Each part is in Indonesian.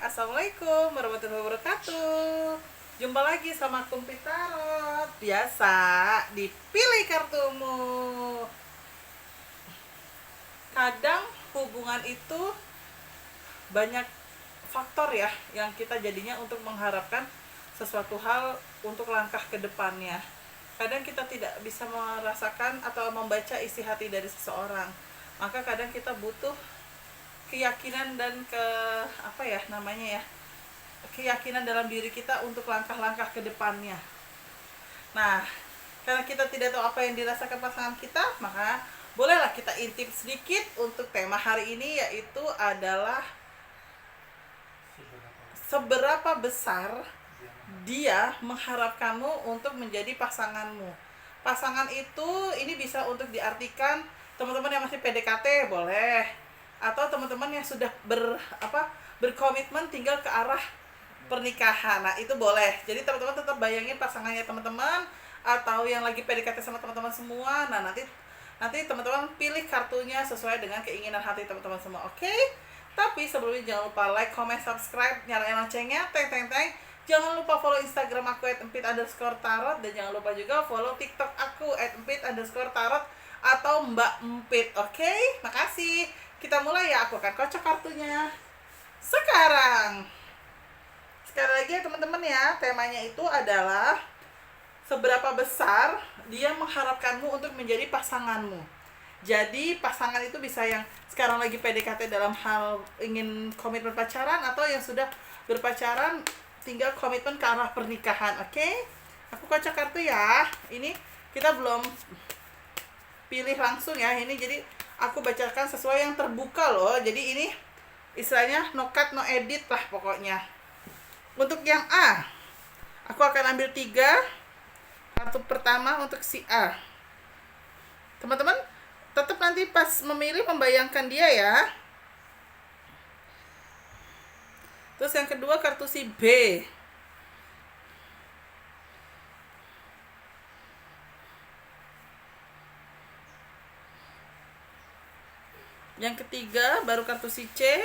Assalamualaikum warahmatullahi wabarakatuh. Jumpa lagi sama Kumpi Tarot. Biasa, dipilih kartumu. Kadang hubungan itu banyak faktor ya yang kita jadinya untuk mengharapkan sesuatu hal untuk langkah ke depannya. Kadang kita tidak bisa merasakan atau membaca isi hati dari seseorang. Maka kadang kita butuh keyakinan dan keyakinan dalam diri kita untuk langkah-langkah ke depannya. Nah, karena kita tidak tahu apa yang dirasakan pasangan kita, maka bolehlah kita intip sedikit untuk tema hari ini, yaitu adalah seberapa besar dia mengharapkanmu untuk menjadi pasanganmu. Pasangan itu ini bisa untuk diartikan teman-teman yang masih PDKT boleh, atau teman-teman yang sudah berkomitmen tinggal ke arah pernikahan. Nah, itu boleh. Jadi teman-teman tetap bayangin pasangannya teman-teman, atau yang lagi PDKT sama teman-teman semua. Nah, nanti teman-teman pilih kartunya sesuai dengan keinginan hati teman-teman semua. Oke? Tapi sebelumnya jangan lupa like, comment, subscribe, nyalain loncengnya, teng. Jangan lupa follow Instagram aku @empit_tarot, dan jangan lupa juga follow TikTok aku @empit_tarot atau Mbak Empit. Oke? Makasih. Kita mulai ya. Aku akan kocok kartunya sekarang. Sekali lagi ya teman-teman ya, temanya itu adalah seberapa besar dia mengharapkanmu untuk menjadi pasanganmu. Jadi pasangan itu bisa yang sekarang lagi PDKT dalam hal ingin komitmen pacaran, atau yang sudah berpacaran tinggal komitmen ke arah pernikahan. Oke? Aku kocok kartu ya. Ini kita belum pilih langsung ya. Ini jadi aku bacakan sesuai yang terbuka loh. Jadi ini istilahnya no cut no edit lah pokoknya. Untuk yang A, aku akan ambil 3. Kartu pertama untuk si A. Teman-teman tetap nanti pas memilih membayangkan dia ya. Terus yang kedua kartu si B. Yang ketiga baru kartu si C.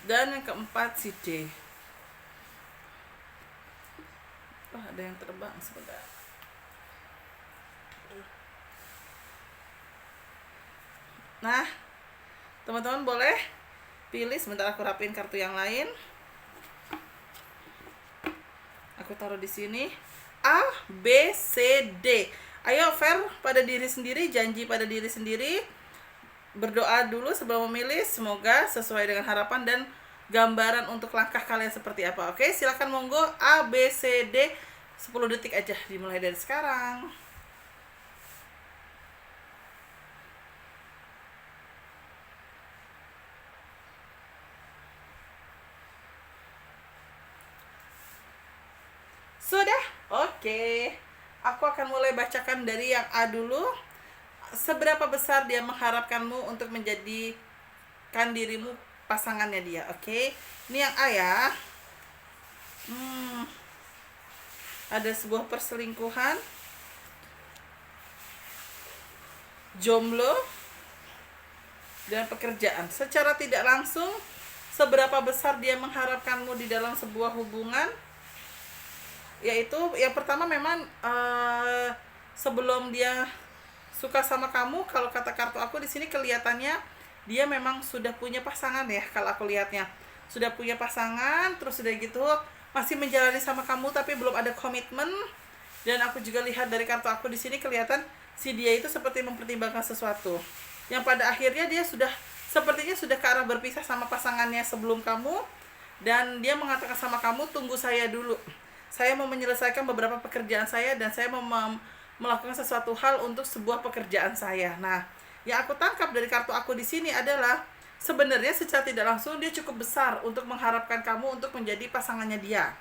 Dan yang keempat si D. Ada yang terbang sebentar. Nah, teman-teman boleh pilih. Sebentar aku rapiin kartu yang lain. Aku taruh di sini. A, B, C, D. Ayo fair pada diri sendiri, janji pada diri sendiri. Berdoa dulu sebelum memilih. Semoga sesuai dengan harapan dan gambaran untuk langkah kalian seperti apa. Oke, silakan monggo. A, B, C, D. 10 detik aja dimulai dari sekarang. Sudah? Oke. Aku akan mulai bacakan dari yang A dulu. Seberapa besar dia mengharapkanmu untuk menjadikan dirimu pasangannya dia. Oke. Ini yang A ya. Ada sebuah perselingkuhan, jomblo, dan pekerjaan. Secara tidak langsung, seberapa besar dia mengharapkanmu di dalam sebuah hubungan, yaitu yang pertama memang sebelum dia suka sama kamu, kalau kata kartu aku di sini kelihatannya dia memang sudah punya pasangan ya. Kalau aku lihatnya sudah punya pasangan, terus udah gitu masih menjalani sama kamu tapi belum ada komitmen. Dan aku juga lihat dari kartu aku di sini kelihatan si dia itu seperti mempertimbangkan sesuatu yang pada akhirnya dia sepertinya sudah ke arah berpisah sama pasangannya sebelum kamu. Dan dia mengatakan sama kamu, tunggu saya dulu, saya mau menyelesaikan beberapa pekerjaan saya, dan saya mau melakukan sesuatu hal untuk sebuah pekerjaan saya. Nah, yang aku tangkap dari kartu aku di sini adalah sebenarnya secara tidak langsung dia cukup besar untuk mengharapkan kamu untuk menjadi pasangannya dia.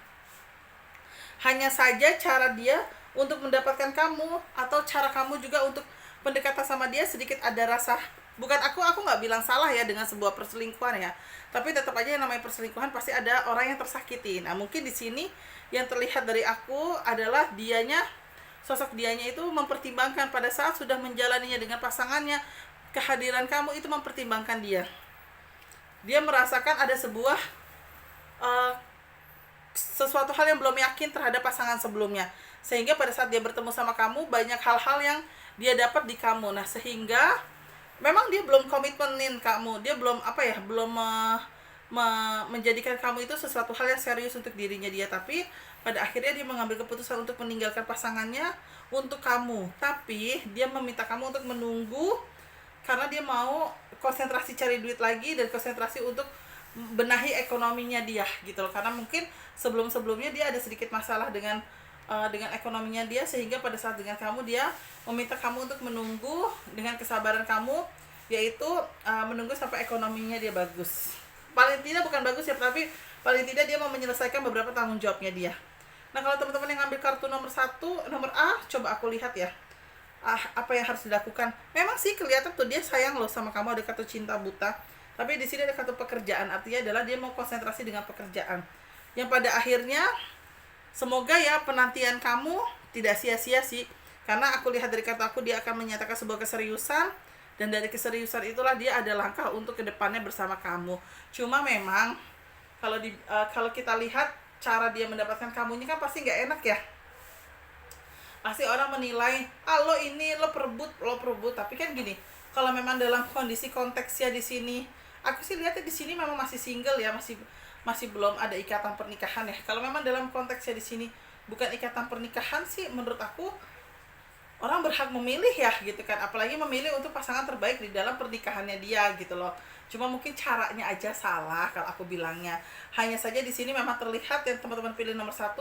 Hanya saja cara dia untuk mendapatkan kamu, atau cara kamu juga untuk pendekatan sama dia sedikit ada rasa, bukan aku nggak bilang salah ya dengan sebuah perselingkuhan ya, tapi tetap aja yang namanya perselingkuhan pasti ada orang yang tersakiti. Nah, mungkin di sini yang terlihat dari aku adalah sosok dianya itu mempertimbangkan pada saat sudah menjalaninya dengan pasangannya, kehadiran kamu itu mempertimbangkan dia. Dia merasakan ada sebuah uh, sesuatu hal yang belum yakin terhadap pasangan sebelumnya, sehingga pada saat dia bertemu sama kamu banyak hal-hal yang dia dapat di kamu. Nah, sehingga memang dia belum komitmenin kamu, dia belum menjadikan kamu itu sesuatu hal yang serius untuk dirinya dia, tapi pada akhirnya dia mengambil keputusan untuk meninggalkan pasangannya untuk kamu. Tapi dia meminta kamu untuk menunggu karena dia mau konsentrasi cari duit lagi dan konsentrasi untuk benahi ekonominya dia gitu loh. Karena mungkin sebelumnya dia ada sedikit masalah dengan ekonominya dia, sehingga pada saat dengan kamu dia meminta kamu untuk menunggu dengan kesabaran kamu, yaitu menunggu sampai ekonominya dia bagus. Paling tidak bukan bagus ya, tapi paling tidak dia mau menyelesaikan beberapa tanggung jawabnya dia. Nah, kalau teman-teman yang ngambil kartu nomor 1, nomor A, coba aku lihat ya. Apa yang harus dilakukan? Memang sih kelihatan tuh dia sayang loh sama kamu, ada kartu cinta buta. Tapi di sini ada kartu pekerjaan, artinya adalah dia mau konsentrasi dengan pekerjaan. Yang pada akhirnya semoga ya penantian kamu tidak sia-sia sih. Karena aku lihat dari kartu aku, dia akan menyatakan sebuah keseriusan, dan dari keseriusan itulah dia ada langkah untuk kedepannya bersama kamu. Cuma memang kalau kita lihat cara dia mendapatkan kamu ini kan pasti nggak enak ya. Pasti orang menilai, lo perebut. Tapi kan gini, kalau memang dalam kondisi konteksnya di sini, aku sih lihatnya di sini memang masih single ya, masih belum ada ikatan pernikahan ya. Kalau memang dalam konteksnya di sini bukan ikatan pernikahan sih, menurut aku orang berhak memilih ya gitu kan, apalagi memilih untuk pasangan terbaik di dalam pernikahannya dia gitu loh. Cuma mungkin caranya aja salah kalau aku bilangnya. Hanya saja di sini memang terlihat yang teman-teman pilih nomor 1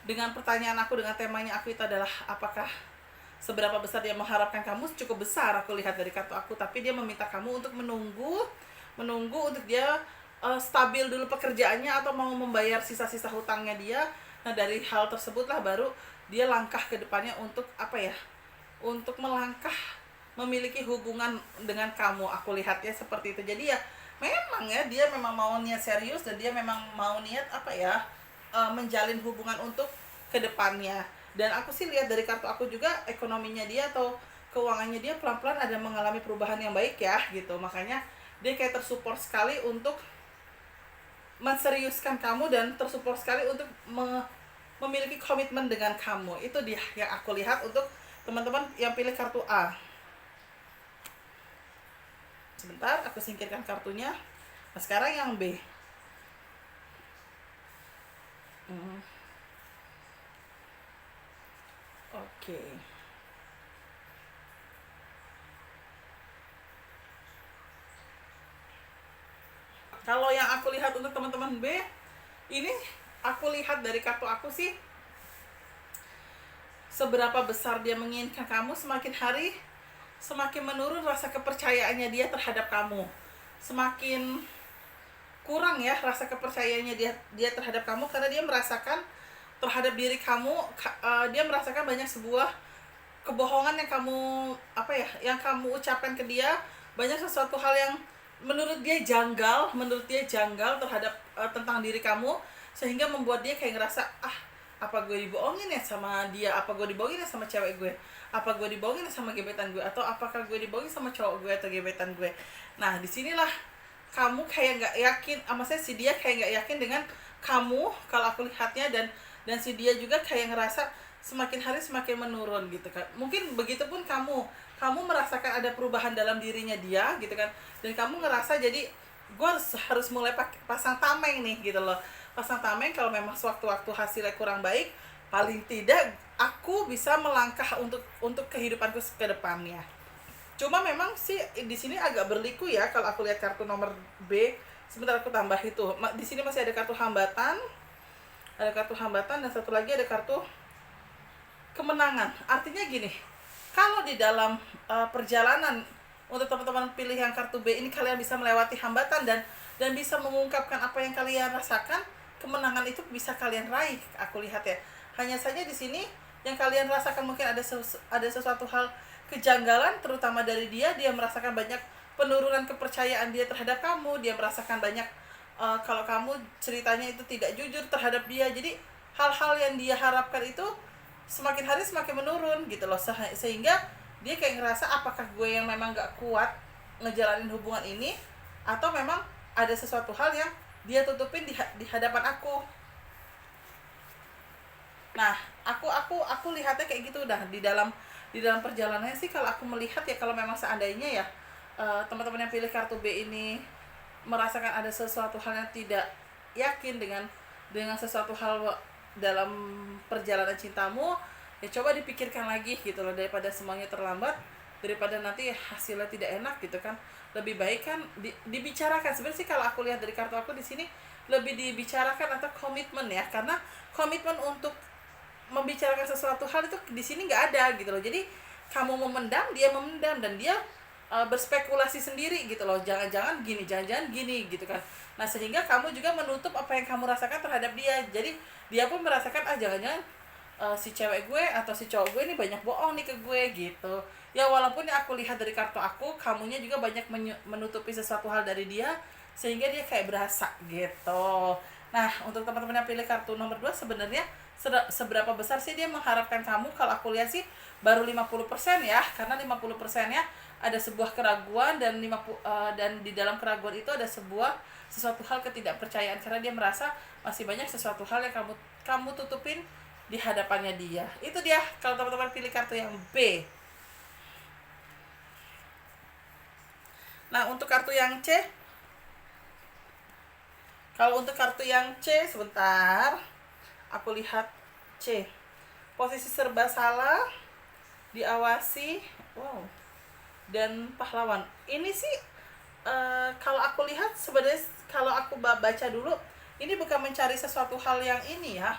dengan pertanyaan aku, dengan temanya aku itu adalah apakah seberapa besar dia mengharapkan kamu. Cukup besar aku lihat dari kartu aku, tapi dia meminta kamu untuk menunggu untuk dia stabil dulu pekerjaannya atau mau membayar sisa-sisa hutangnya dia. Nah, dari hal tersebutlah baru dia langkah ke depannya untuk untuk melangkah memiliki hubungan dengan kamu. Aku lihatnya seperti itu. Jadi ya memang ya dia memang mau niat serius, dan dia memang mau niat menjalin hubungan untuk ke depannya. Dan aku sih lihat dari kartu aku juga ekonominya dia atau keuangannya dia pelan-pelan ada mengalami perubahan yang baik ya gitu. Makanya dia kayak tersupport sekali untuk menseriuskan kamu, dan tersupport sekali untuk memiliki komitmen dengan kamu. Itu dia yang aku lihat untuk teman-teman yang pilih kartu A. Sebentar, aku singkirkan kartunya. Nah, sekarang yang B. Oke. Kalau yang aku lihat untuk teman-teman B, ini aku lihat dari kartu aku sih, seberapa besar dia menginginkan kamu, semakin hari semakin menurun rasa kepercayaannya dia terhadap kamu. Semakin kurang ya rasa kepercayaannya dia terhadap kamu, karena dia merasakan terhadap diri kamu, dia merasakan banyak sebuah kebohongan yang kamu ucapkan ke dia, banyak sesuatu hal yang menurut dia janggal terhadap tentang diri kamu, sehingga membuat dia kayak ngerasa apa gue dibohongin ya sama dia, apa gue dibohongin ya sama cewek gue, apa gue dibohongin ya sama gebetan gue, atau apakah gue dibohongin sama cowok gue atau gebetan gue. Nah, disinilah kamu kayak nggak yakin, maksudnya si dia kayak nggak yakin dengan kamu kalau aku lihatnya, dan si dia juga kayak ngerasa semakin hari semakin menurun gitu kan. Mungkin begitupun kamu merasakan ada perubahan dalam dirinya dia gitu kan, dan kamu ngerasa jadi gue harus mulai pasang tameng nih gitu loh. Pasang tameng kalau memang sewaktu-waktu hasilnya kurang baik, paling tidak aku bisa melangkah untuk kehidupanku ke depannya. Cuma memang sih di sini agak berliku ya kalau aku lihat kartu nomor B. Sebentar aku tambah itu. Di sini masih ada kartu hambatan. Ada kartu hambatan, dan satu lagi ada kartu kemenangan. Artinya gini, kalau di dalam perjalanan untuk teman-teman pilih yang kartu B ini, kalian bisa melewati hambatan dan bisa mengungkapkan apa yang kalian rasakan, kemenangan itu bisa kalian raih. Aku lihat ya. Hanya saja di sini yang kalian rasakan mungkin ada sesuatu hal kejanggalan, terutama dari dia merasakan banyak penurunan kepercayaan dia terhadap kamu. Dia merasakan banyak kalau kamu ceritanya itu tidak jujur terhadap dia. Jadi hal-hal yang dia harapkan itu semakin hari semakin menurun gitu loh, sehingga dia kayak ngerasa apakah gue yang memang gak kuat ngejalanin hubungan ini, atau memang ada sesuatu hal yang dia tutupin di hadapan aku. Nah, aku lihatnya kayak gitu udah di dalam perjalanannya sih. Kalau aku melihat ya, kalau memang seandainya ya teman-teman yang pilih kartu B ini merasakan ada sesuatu hal yang tidak yakin dengan sesuatu hal dalam perjalanan cintamu, ya coba dipikirkan lagi gitu loh, daripada semuanya terlambat, daripada nanti hasilnya tidak enak gitu kan. Lebih baik kan dibicarakan. Sebenarnya sih kalau aku lihat dari kartu aku di sini lebih dibicarakan atau komitmen ya, karena komitmen untuk membicarakan sesuatu hal itu di sini nggak ada gitu loh. Jadi kamu memendam, dia memendam, dan dia berspekulasi sendiri gitu loh, jangan-jangan gini gitu kan. Nah, sehingga kamu juga menutup apa yang kamu rasakan terhadap dia. Jadi dia pun merasakan jangan-jangan si cewek gue atau si cowok gue ini banyak bohong nih ke gue gitu ya. Walaupun yang aku lihat dari kartu aku, kamunya juga banyak menutupi sesuatu hal dari dia, sehingga dia kayak berasa gitu. Nah, untuk teman-teman yang pilih kartu nomor 2, sebenarnya seberapa besar sih dia mengharapkan kamu? Kalau aku lihat sih baru 50% ya, karena 50%-nya ada sebuah keraguan, dan dan di dalam keraguan itu ada sesuatu hal ketidakpercayaan, karena dia merasa masih banyak sesuatu hal yang kamu tutupin di hadapannya dia. Itu dia kalau teman-teman pilih kartu yang B. Nah, untuk kartu yang C, kalau untuk kartu yang C, sebentar aku lihat C. Posisi serba salah, diawasi, wow, dan pahlawan. Ini sih kalau aku lihat sebenarnya, kalau aku baca dulu, ini bukan mencari sesuatu hal yang ini ya,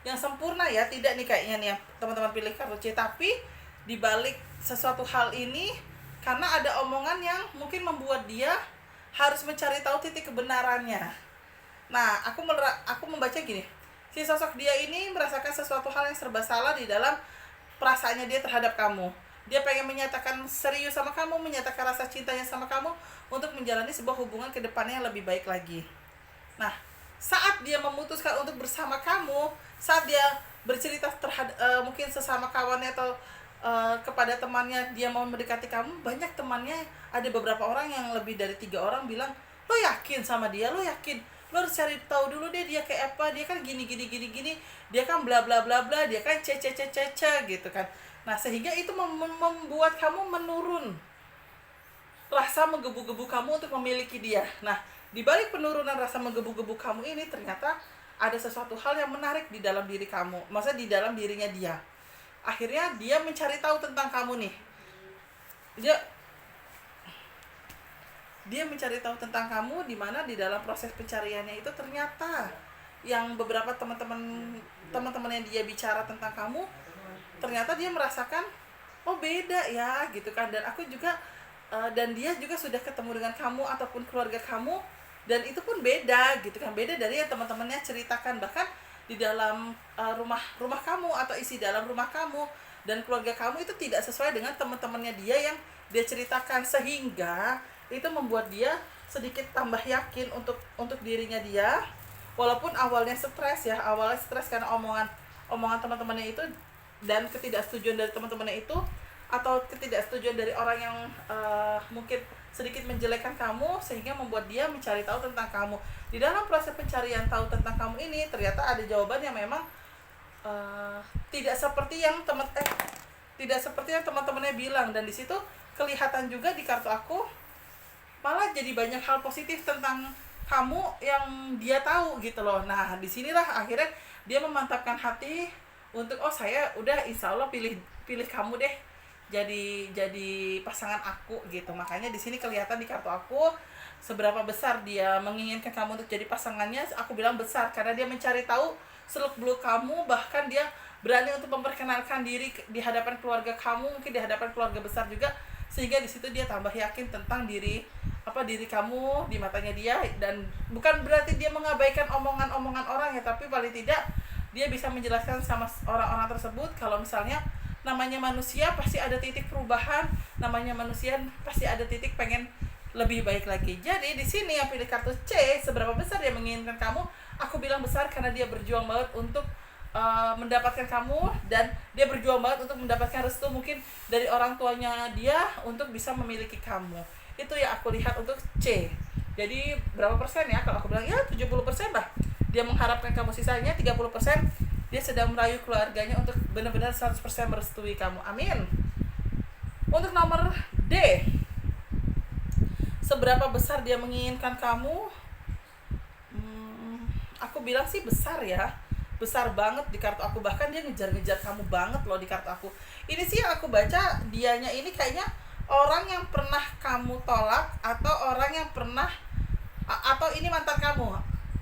yang sempurna ya, tidak nih kayaknya nih ya teman-teman pilih kartu C. Tapi dibalik sesuatu hal ini, karena ada omongan yang mungkin membuat dia harus mencari tahu titik kebenarannya. Nah, aku membaca gini, si sosok dia ini merasakan sesuatu hal yang serba salah di dalam perasaannya dia terhadap kamu. Dia pengen menyatakan serius sama kamu, menyatakan rasa cintanya sama kamu, untuk menjalani sebuah hubungan ke depannya yang lebih baik lagi. Nah, saat dia memutuskan untuk bersama kamu, saat dia bercerita terhadap mungkin sesama kawannya atau kepada temannya, dia mau mendekati kamu, banyak temannya, ada beberapa orang yang lebih dari 3 orang bilang, lo yakin sama dia, lo yakin, lo harus cari tahu dulu deh dia kayak apa, dia kan gini, dia kan bla bla bla bla, dia kan c gitu kan. Nah, sehingga itu membuat kamu menurun rasa menggebu-gebu kamu untuk memiliki dia. Nah, di balik penurunan rasa menggebu-gebu kamu ini, ternyata ada sesuatu hal yang menarik di dalam diri kamu, maksudnya di dalam dirinya dia. Akhirnya dia mencari tahu tentang kamu nih. Dia mencari tahu tentang kamu, di mana di dalam proses pencariannya itu ternyata yang beberapa teman-teman yang dia bicara tentang kamu, ternyata dia merasakan, oh beda ya gitu kan. Dan aku juga dan dia juga sudah ketemu dengan kamu ataupun keluarga kamu, dan itu pun beda gitu kan, beda dari yang teman-temannya ceritakan. Bahkan di dalam rumah kamu atau isi dalam rumah kamu dan keluarga kamu itu tidak sesuai dengan teman-temannya dia yang dia ceritakan, sehingga itu membuat dia sedikit tambah yakin untuk dirinya dia. Walaupun awalnya stres karena omongan teman-temannya itu, dan ketidaksetujuan dari teman-temannya itu, atau ketidaksetujuan dari orang yang mungkin sedikit menjelekkan kamu, sehingga membuat dia mencari tahu tentang kamu. Di dalam proses pencarian tahu tentang kamu ini, ternyata ada jawaban yang memang tidak seperti yang teman-temannya bilang. Dan di situ kelihatan juga di kartu aku, malah jadi banyak hal positif tentang kamu yang dia tahu gitu loh. Nah, disinilah akhirnya dia memantapkan hati untuk, oh saya udah insya Allah pilih kamu deh jadi pasangan aku gitu. Makanya di sini kelihatan di kartu aku seberapa besar dia menginginkan kamu untuk jadi pasangannya. Aku bilang besar karena dia mencari tahu seluk-beluk kamu, bahkan dia berani untuk memperkenalkan diri di hadapan keluarga kamu, mungkin di hadapan keluarga besar juga, sehingga di situ dia tambah yakin tentang diri kamu di matanya dia. Dan bukan berarti dia mengabaikan omongan-omongan orang ya, tapi paling tidak dia bisa menjelaskan sama orang-orang tersebut kalau misalnya namanya manusia pasti ada titik perubahan, namanya manusia pasti ada titik pengen lebih baik lagi. Jadi di sini yang pilih kartu C, seberapa besar dia menginginkan kamu, aku bilang besar karena dia berjuang banget untuk mendapatkan kamu, dan dia berjuang banget untuk mendapatkan restu mungkin dari orang tuanya dia untuk bisa memiliki kamu. Itu yang aku lihat untuk C. Jadi berapa persen ya, kalau aku bilang ya 70% lah dia mengharapkan kamu, sisanya 30% dia sedang merayu keluarganya untuk benar-benar 100% merestui kamu. Amin. Untuk nomor D, seberapa besar dia menginginkan kamu? Aku bilang sih besar ya, besar banget di kartu aku, bahkan dia ngejar-ngejar kamu banget loh di kartu aku. Ini sih yang aku baca, dianya ini kayaknya orang yang pernah kamu tolak, atau orang yang pernah atau ini mantan kamu,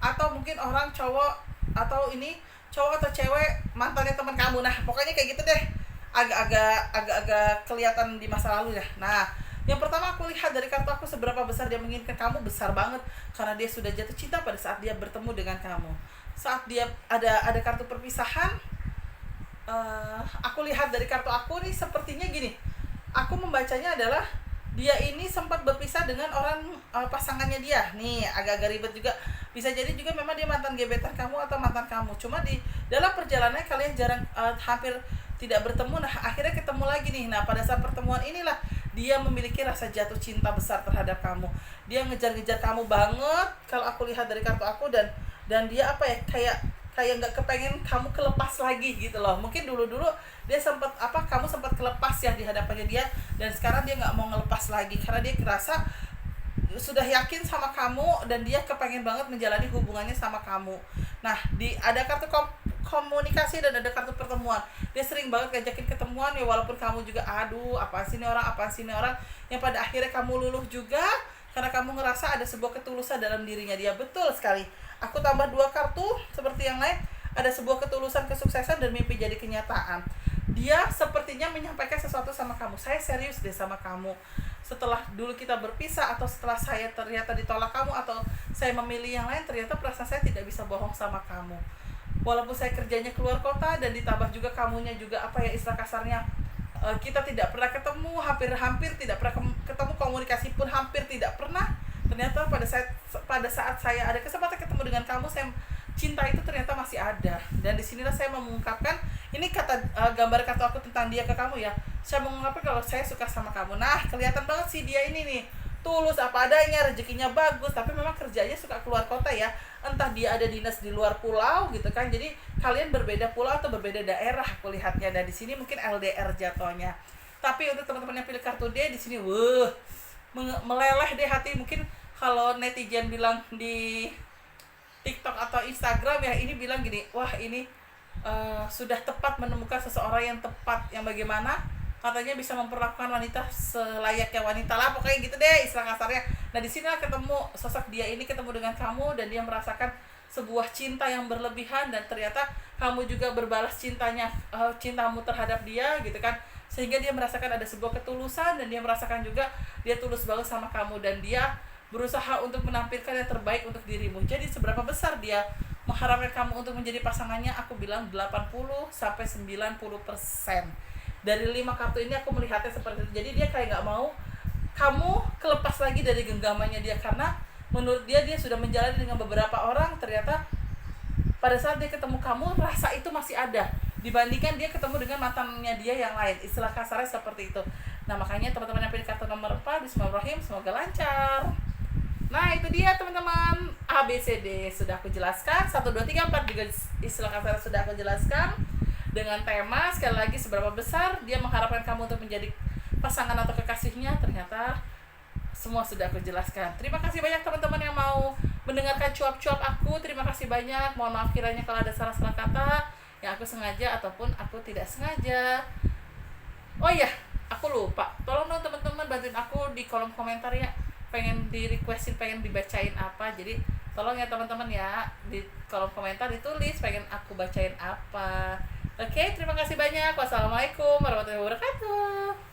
atau mungkin orang cowok, atau ini cowok atau cewek mantannya teman kamu. Nah pokoknya kayak gitu deh, agak-agak kelihatan di masa lalu ya. Nah yang pertama aku lihat dari kartu aku, seberapa besar dia menginginkan kamu, besar banget, karena dia sudah jatuh cinta pada saat dia bertemu dengan kamu. Saat dia ada kartu perpisahan, aku lihat dari kartu aku nih sepertinya gini, aku membacanya adalah dia ini sempat berpisah dengan orang pasangannya dia. Nih agak-agak ribet juga, bisa jadi juga memang dia mantan gebetan kamu atau mantan kamu, cuma di dalam perjalanannya kalian jarang, hampir tidak bertemu. Nah akhirnya ketemu lagi nih. Nah pada saat pertemuan inilah dia memiliki rasa jatuh cinta besar terhadap kamu. Dia ngejar-ngejar kamu banget kalau aku lihat dari kartu aku, dan dia apa ya, kayak nggak kepengen kamu kelepas lagi gitu loh. Mungkin dulu dia sempat kamu sempat kelepas ya di hadapannya dia, dan sekarang dia nggak mau ngelepas lagi karena dia kerasa sudah yakin sama kamu, dan dia kepengen banget menjalani hubungannya sama kamu. Nah ada kartu komunikasi dan ada kartu pertemuan. Dia sering banget ngajakin ketemuan ya, walaupun kamu juga aduh apa sih ini orang, yang pada akhirnya kamu luluh juga karena kamu ngerasa ada sebuah ketulusan dalam dirinya dia. Betul sekali. Aku tambah 2 kartu seperti yang lain, ada sebuah ketulusan, kesuksesan, dan mimpi jadi kenyataan. Dia sepertinya menyampaikan sesuatu sama kamu, saya serius deh sama kamu. Setelah dulu kita berpisah, atau setelah saya ternyata ditolak kamu, atau saya memilih yang lain, ternyata perasaan saya tidak bisa bohong sama kamu. Walaupun saya kerjanya keluar kota, dan ditambah juga kamunya juga istilah kasarnya, kita tidak pernah ketemu, hampir tidak pernah ketemu, komunikasi pun hampir tidak pernah. Ternyata pada saat saya ada kesempatan ketemu dengan kamu, cinta itu ternyata masih ada. Dan disinilah saya mengungkapkan, ini gambar kartu aku tentang dia ke kamu ya, saya mengungkapkan kalau saya suka sama kamu. Nah kelihatan banget sih dia ini nih, tulus apa adanya, rezekinya bagus, tapi memang kerjanya suka keluar kota ya, entah dia ada dinas di luar pulau gitu kan. Jadi kalian berbeda pulau atau berbeda daerah aku lihatnya, dan di sini mungkin LDR jatuhnya. Tapi untuk teman-teman yang pilih kartu D di sini, meleleh deh hati. Mungkin kalau netizen bilang di TikTok atau Instagram ya, ini bilang gini, wah ini sudah tepat menemukan seseorang yang tepat, yang bagaimana katanya bisa memperlakukan wanita selayaknya wanita lah, pokoknya gitu deh istilah kasarnya. Nah di sinilah ketemu sosok dia ini, ketemu dengan kamu, dan dia merasakan sebuah cinta yang berlebihan, dan ternyata kamu juga berbalas cintamu terhadap dia gitu kan, sehingga dia merasakan ada sebuah ketulusan, dan dia merasakan juga dia tulus banget sama kamu, dan dia berusaha untuk menampilkan yang terbaik untuk dirimu. Jadi seberapa besar dia mengharapkan kamu untuk menjadi pasangannya, aku bilang 80-90%. Dari 5 kartu ini aku melihatnya seperti itu. Jadi dia kayak gak mau kamu kelepas lagi dari genggamannya dia, karena menurut dia sudah menjalani dengan beberapa orang, ternyata pada saat dia ketemu kamu rasa itu masih ada, dibandingkan dia ketemu dengan mantannya dia yang lain. Istilah kasarnya seperti itu. Nah makanya teman-teman yang pilih kartu nomor 4, bismillahirrahmanirrahim, semoga lancar. Nah itu dia teman-teman, ABCD sudah aku jelaskan, 1, 2, 3, 4 juga istilah kasarnya sudah aku jelaskan, dengan tema sekali lagi seberapa besar dia mengharapkan kamu untuk menjadi pasangan atau kekasihnya. Ternyata semua sudah aku jelaskan. Terima kasih banyak teman-teman yang mau mendengarkan cuap-cuap aku. Terima kasih banyak. Mohon maaf kiranya kalau ada salah-salah kata yang aku sengaja ataupun aku tidak sengaja. Oh iya, aku lupa. Tolong dong teman-teman bantuin aku di kolom komentar ya. Pengen di requestin, pengen dibacain apa. Jadi tolong ya teman-teman ya, di kolom komentar ditulis pengen aku bacain apa. Oke, terima kasih banyak. Wassalamualaikum warahmatullahi wabarakatuh.